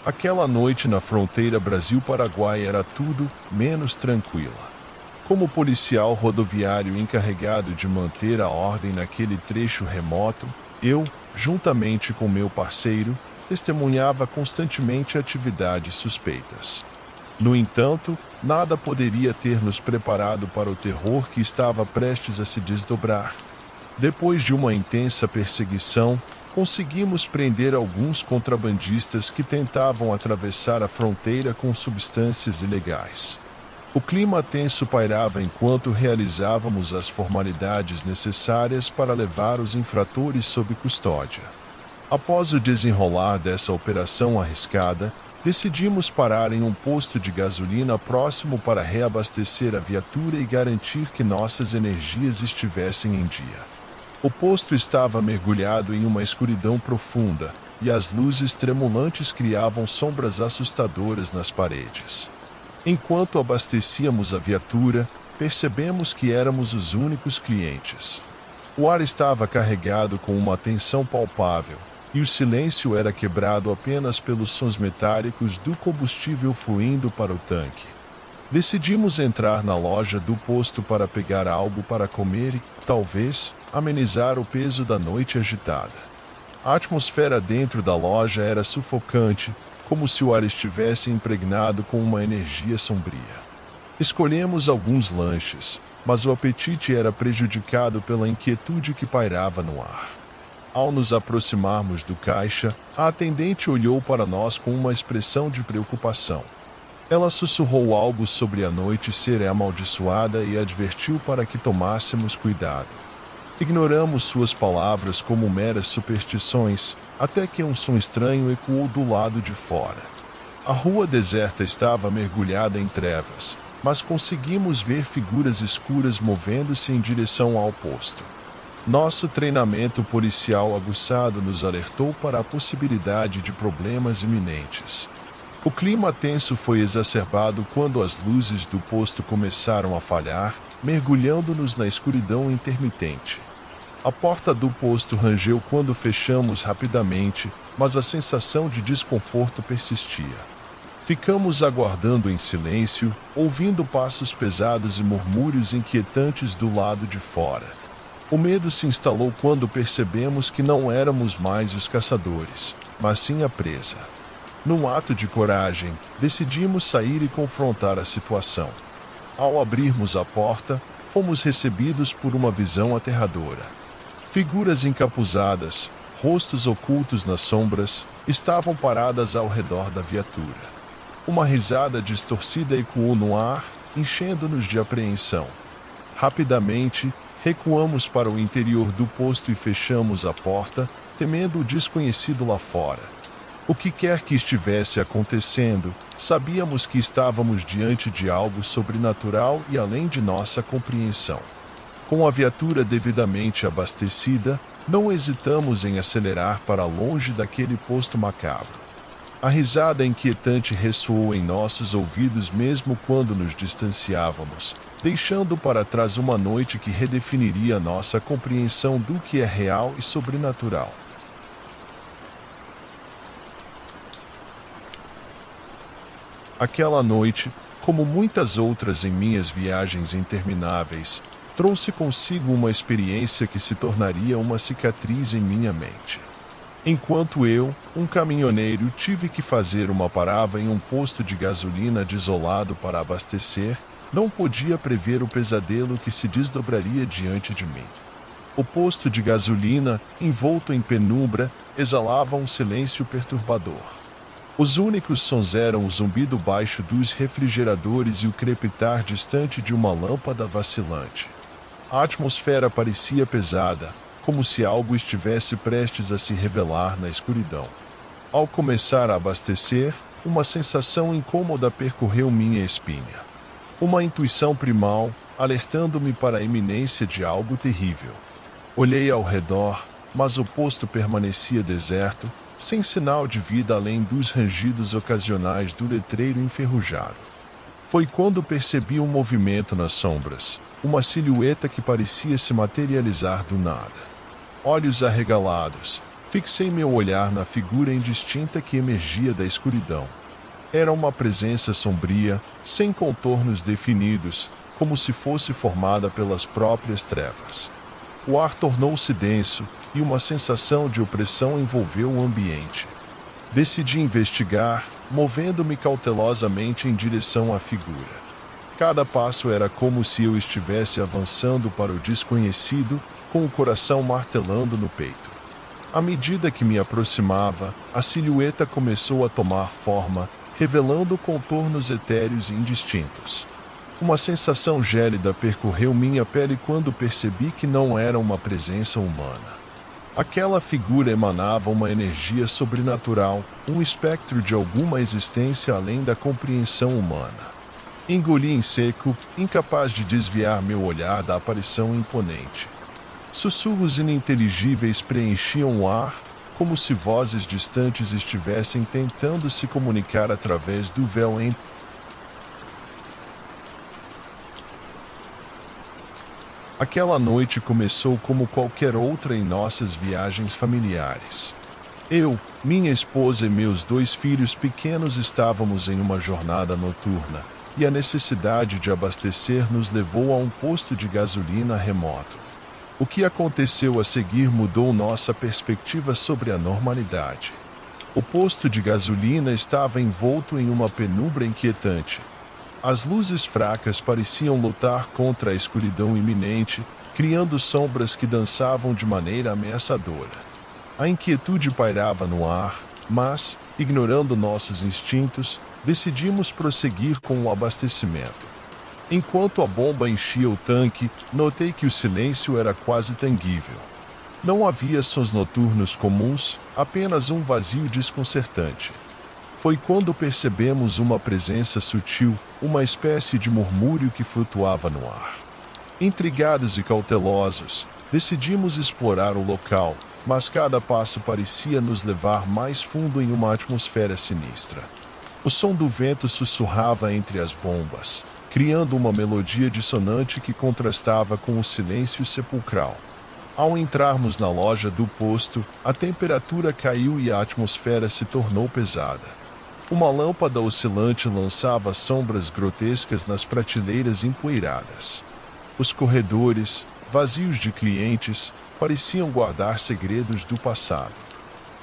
Aquela noite na fronteira Brasil-Paraguai era tudo menos tranquila. Como policial rodoviário encarregado de manter a ordem naquele trecho remoto, eu, juntamente com meu parceiro, testemunhava constantemente atividades suspeitas. No entanto, nada poderia ter nos preparado para o terror que estava prestes a se desdobrar. Depois de uma intensa perseguição, conseguimos prender alguns contrabandistas que tentavam atravessar a fronteira com substâncias ilegais. O clima tenso pairava enquanto realizávamos as formalidades necessárias para levar os infratores sob custódia. Após o desenrolar dessa operação arriscada, decidimos parar em um posto de gasolina próximo para reabastecer a viatura e garantir que nossas energias estivessem em dia. O posto estava mergulhado em uma escuridão profunda, e as luzes tremulantes criavam sombras assustadoras nas paredes. Enquanto abastecíamos a viatura, percebemos que éramos os únicos clientes. O ar estava carregado com uma tensão palpável, e o silêncio era quebrado apenas pelos sons metálicos do combustível fluindo para o tanque. Decidimos entrar na loja do posto para pegar algo para comer e, talvez, amenizar o peso da noite agitada. A atmosfera dentro da loja era sufocante, como se o ar estivesse impregnado com uma energia sombria. Escolhemos alguns lanches, mas o apetite era prejudicado pela inquietude que pairava no ar. Ao nos aproximarmos do caixa, a atendente olhou para nós com uma expressão de preocupação. Ela sussurrou algo sobre a noite ser amaldiçoada e advertiu para que tomássemos cuidado. Ignoramos suas palavras como meras superstições, até que um som estranho ecoou do lado de fora. A rua deserta estava mergulhada em trevas, mas conseguimos ver figuras escuras movendo-se em direção ao posto. Nosso treinamento policial aguçado nos alertou para a possibilidade de problemas iminentes. O clima tenso foi exacerbado quando as luzes do posto começaram a falhar, mergulhando-nos na escuridão intermitente. A porta do posto rangeu quando fechamos rapidamente, mas a sensação de desconforto persistia. Ficamos aguardando em silêncio, ouvindo passos pesados e murmúrios inquietantes do lado de fora. O medo se instalou quando percebemos que não éramos mais os caçadores, mas sim a presa. Num ato de coragem, decidimos sair e confrontar a situação. Ao abrirmos a porta, fomos recebidos por uma visão aterradora. Figuras encapuzadas, rostos ocultos nas sombras, estavam paradas ao redor da viatura. Uma risada distorcida ecoou no ar, enchendo-nos de apreensão. Rapidamente, recuamos para o interior do posto e fechamos a porta, temendo o desconhecido lá fora. O que quer que estivesse acontecendo, sabíamos que estávamos diante de algo sobrenatural e além de nossa compreensão. Com a viatura devidamente abastecida, não hesitamos em acelerar para longe daquele posto macabro. A risada inquietante ressoou em nossos ouvidos mesmo quando nos distanciávamos, deixando para trás uma noite que redefiniria nossa compreensão do que é real e sobrenatural. Aquela noite, como muitas outras em minhas viagens intermináveis, trouxe consigo uma experiência que se tornaria uma cicatriz em minha mente. Enquanto eu, um caminhoneiro, tive que fazer uma parada em um posto de gasolina desolado para abastecer, não podia prever o pesadelo que se desdobraria diante de mim. O posto de gasolina, envolto em penumbra, exalava um silêncio perturbador. Os únicos sons eram o zumbido baixo dos refrigeradores e o crepitar distante de uma lâmpada vacilante. A atmosfera parecia pesada, como se algo estivesse prestes a se revelar na escuridão. Ao começar a abastecer, uma sensação incômoda percorreu minha espinha. Uma intuição primal, alertando-me para a iminência de algo terrível. Olhei ao redor, mas o posto permanecia deserto, sem sinal de vida além dos rangidos ocasionais do letreiro enferrujado. Foi quando percebi um movimento nas sombras, uma silhueta que parecia se materializar do nada. Olhos arregalados, Fixei meu olhar na figura indistinta que emergia da escuridão. Era uma presença sombria, sem contornos definidos, como se fosse formada pelas próprias trevas. O ar tornou-se denso e uma sensação de opressão envolveu o ambiente. Decidi investigar, movendo-me cautelosamente em direção à figura. Cada passo era como se eu estivesse avançando para o desconhecido, com o coração martelando no peito. À medida que me aproximava, a silhueta começou a tomar forma, revelando contornos etéreos e indistintos. Uma sensação gélida percorreu minha pele quando percebi que não era uma presença humana. Aquela figura emanava uma energia sobrenatural, um espectro de alguma existência além da compreensão humana. Engoli em seco, incapaz de desviar meu olhar da aparição imponente. Sussurros ininteligíveis preenchiam o ar, como se vozes distantes estivessem tentando se comunicar através do véu em... Aquela noite começou como qualquer outra em nossas viagens familiares. Eu, minha esposa e meus 2 filhos pequenos estávamos em uma jornada noturna, e a necessidade de abastecer nos levou a um posto de gasolina remoto. O que aconteceu a seguir mudou nossa perspectiva sobre a normalidade. O posto de gasolina estava envolto em uma penumbra inquietante. As luzes fracas pareciam lutar contra a escuridão iminente, criando sombras que dançavam de maneira ameaçadora. A inquietude pairava no ar, mas, ignorando nossos instintos, decidimos prosseguir com o abastecimento. Enquanto a bomba enchia o tanque, notei que o silêncio era quase tangível. Não havia sons noturnos comuns, apenas um vazio desconcertante. Foi quando percebemos uma presença sutil, uma espécie de murmúrio que flutuava no ar. Intrigados e cautelosos, decidimos explorar o local, mas cada passo parecia nos levar mais fundo em uma atmosfera sinistra. O som do vento sussurrava entre as bombas, criando uma melodia dissonante que contrastava com o silêncio sepulcral. Ao entrarmos na loja do posto, a temperatura caiu e a atmosfera se tornou pesada. Uma lâmpada oscilante lançava sombras grotescas nas prateleiras empoeiradas. Os corredores, vazios de clientes, pareciam guardar segredos do passado.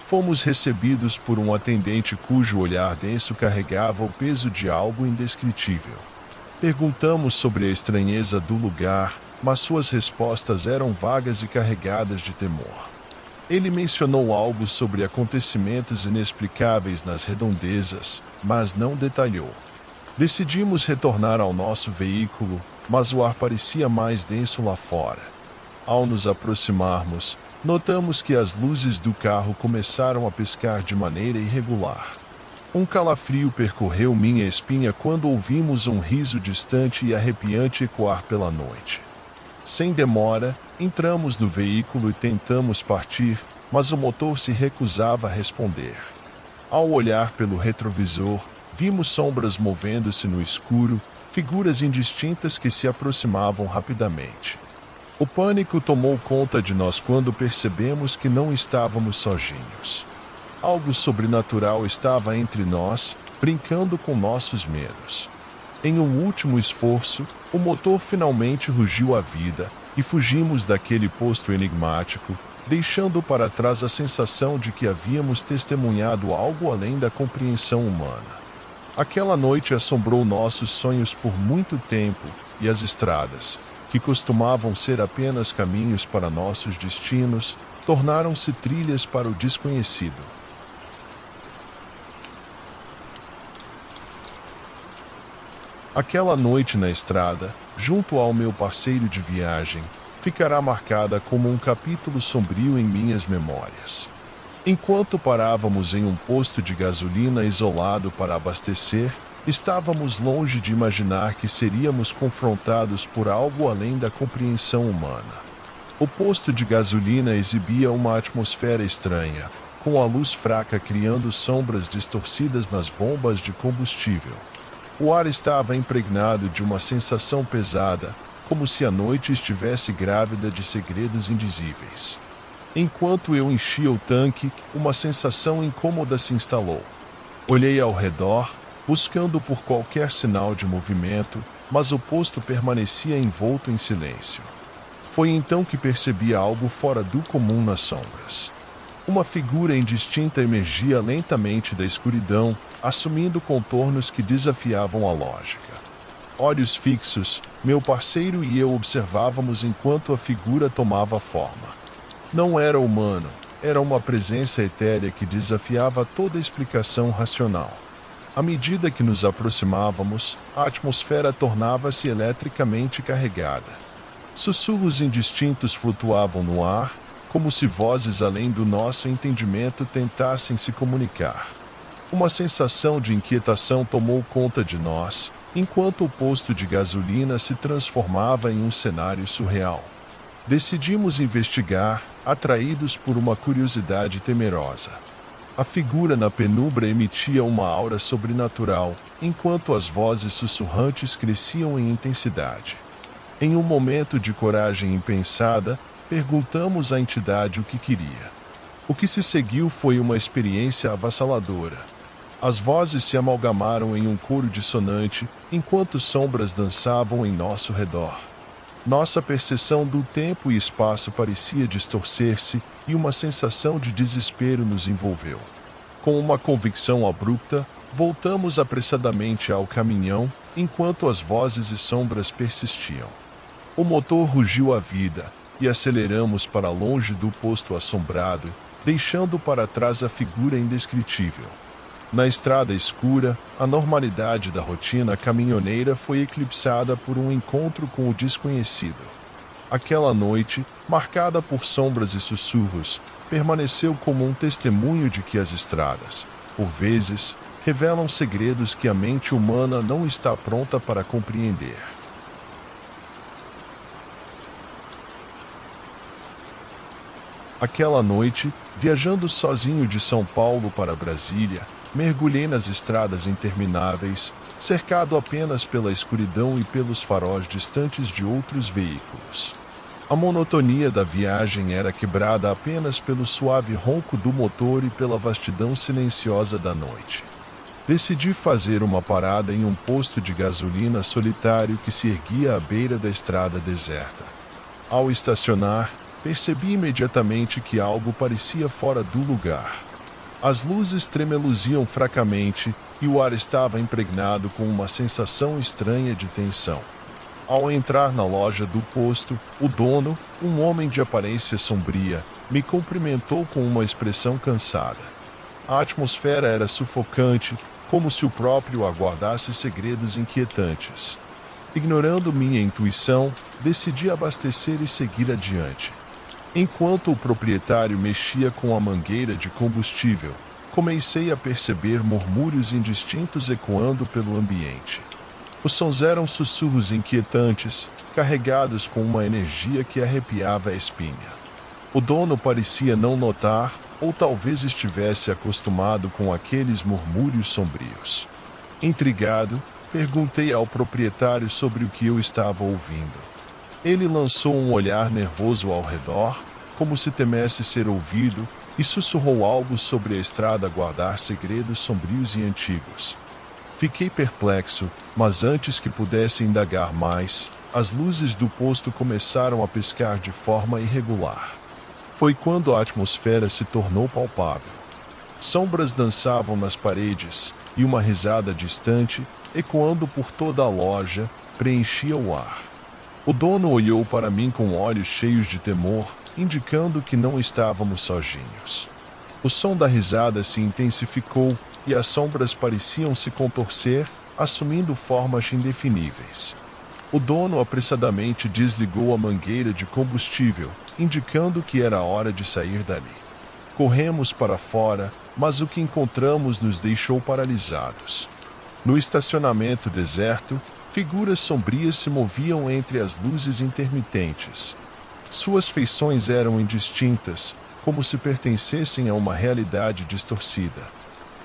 Fomos recebidos por um atendente cujo olhar denso carregava o peso de algo indescritível. Perguntamos sobre a estranheza do lugar, mas suas respostas eram vagas e carregadas de temor. Ele mencionou algo sobre acontecimentos inexplicáveis nas redondezas, mas não detalhou. Decidimos retornar ao nosso veículo, mas o ar parecia mais denso lá fora. Ao nos aproximarmos, notamos que as luzes do carro começaram a piscar de maneira irregular. Um calafrio percorreu minha espinha quando ouvimos um riso distante e arrepiante ecoar pela noite. Sem demora, entramos no veículo e tentamos partir, mas o motor se recusava a responder. Ao olhar pelo retrovisor, vimos sombras movendo-se no escuro, figuras indistintas que se aproximavam rapidamente. O pânico tomou conta de nós quando percebemos que não estávamos sozinhos. Algo sobrenatural estava entre nós, brincando com nossos medos. Em um último esforço, o motor finalmente rugiu à vida e fugimos daquele posto enigmático, deixando para trás a sensação de que havíamos testemunhado algo além da compreensão humana. Aquela noite assombrou nossos sonhos por muito tempo e as estradas, que costumavam ser apenas caminhos para nossos destinos, tornaram-se trilhas para o desconhecido. Aquela noite na estrada, junto ao meu parceiro de viagem, ficará marcada como um capítulo sombrio em minhas memórias. Enquanto parávamos em um posto de gasolina isolado para abastecer, estávamos longe de imaginar que seríamos confrontados por algo além da compreensão humana. O posto de gasolina exibia uma atmosfera estranha, com a luz fraca criando sombras distorcidas nas bombas de combustível. O ar estava impregnado de uma sensação pesada, como se a noite estivesse grávida de segredos indizíveis. Enquanto eu enchia o tanque, uma sensação incômoda se instalou. Olhei ao redor, buscando por qualquer sinal de movimento, mas o posto permanecia envolto em silêncio. Foi então que percebi algo fora do comum nas sombras. Uma figura indistinta emergia lentamente da escuridão, assumindo contornos que desafiavam a lógica. Olhos fixos, meu parceiro e eu observávamos enquanto a figura tomava forma. Não era humano, era uma presença etérea que desafiava toda explicação racional. À medida que nos aproximávamos, a atmosfera tornava-se eletricamente carregada. Sussurros indistintos flutuavam no ar, como se vozes além do nosso entendimento tentassem se comunicar. Uma sensação de inquietação tomou conta de nós, enquanto o posto de gasolina se transformava em um cenário surreal. Decidimos investigar, atraídos por uma curiosidade temerosa. A figura na penumbra emitia uma aura sobrenatural, enquanto as vozes sussurrantes cresciam em intensidade. Em um momento de coragem impensada, perguntamos à entidade o que queria. O que se seguiu foi uma experiência avassaladora. As vozes se amalgamaram em um coro dissonante, enquanto sombras dançavam em nosso redor. Nossa percepção do tempo e espaço parecia distorcer-se e uma sensação de desespero nos envolveu. Com uma convicção abrupta, voltamos apressadamente ao caminhão, enquanto as vozes e sombras persistiam. O motor rugiu à vida, e aceleramos para longe do posto assombrado, deixando para trás a figura indescritível. Na estrada escura, a normalidade da rotina caminhoneira foi eclipsada por um encontro com o desconhecido. Aquela noite, marcada por sombras e sussurros, permaneceu como um testemunho de que as estradas, por vezes, revelam segredos que a mente humana não está pronta para compreender. Aquela noite, viajando sozinho de São Paulo para Brasília, mergulhei nas estradas intermináveis, cercado apenas pela escuridão e pelos faróis distantes de outros veículos. A monotonia da viagem era quebrada apenas pelo suave ronco do motor e pela vastidão silenciosa da noite. Decidi fazer uma parada em um posto de gasolina solitário que se erguia à beira da estrada deserta. Ao estacionar, percebi imediatamente que algo parecia fora do lugar. As luzes tremeluziam fracamente e o ar estava impregnado com uma sensação estranha de tensão. Ao entrar na loja do posto, o dono, um homem de aparência sombria, me cumprimentou com uma expressão cansada. A atmosfera era sufocante, como se o próprio aguardasse segredos inquietantes. Ignorando minha intuição, decidi abastecer e seguir adiante. Enquanto o proprietário mexia com a mangueira de combustível, comecei a perceber murmúrios indistintos ecoando pelo ambiente. Os sons eram sussurros inquietantes, carregados com uma energia que arrepiava a espinha. O dono parecia não notar, ou talvez estivesse acostumado com aqueles murmúrios sombrios. Intrigado, perguntei ao proprietário sobre o que eu estava ouvindo. Ele lançou um olhar nervoso ao redor, como se temesse ser ouvido, e sussurrou algo sobre a estrada guardar segredos sombrios e antigos. Fiquei perplexo, mas antes que pudesse indagar mais, as luzes do posto começaram a piscar de forma irregular. Foi quando a atmosfera se tornou palpável. Sombras dançavam nas paredes, e uma risada distante, ecoando por toda a loja, preenchia o ar. O dono olhou para mim com olhos cheios de temor, indicando que não estávamos sozinhos. O som da risada se intensificou e as sombras pareciam se contorcer, assumindo formas indefiníveis. O dono apressadamente desligou a mangueira de combustível, indicando que era hora de sair dali. Corremos para fora, mas o que encontramos nos deixou paralisados. No estacionamento deserto, figuras sombrias se moviam entre as luzes intermitentes. Suas feições eram indistintas, como se pertencessem a uma realidade distorcida.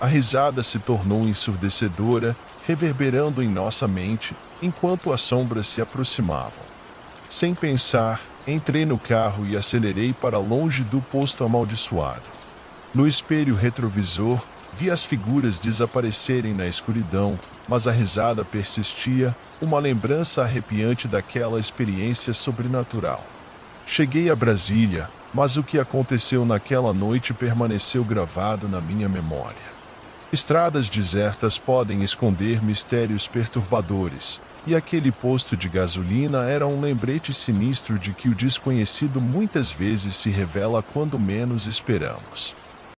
A risada se tornou ensurdecedora, reverberando em nossa mente, enquanto as sombras se aproximavam. Sem pensar, Entrei no carro e acelerei para longe do posto amaldiçoado. No espelho retrovisor, vi as figuras desaparecerem na escuridão, mas a risada persistia, uma lembrança arrepiante daquela experiência sobrenatural. Cheguei a Brasília, mas o que aconteceu naquela noite permaneceu gravado na minha memória. Estradas desertas podem esconder mistérios perturbadores, e aquele posto de gasolina era um lembrete sinistro de que o desconhecido muitas vezes se revela quando menos esperamos.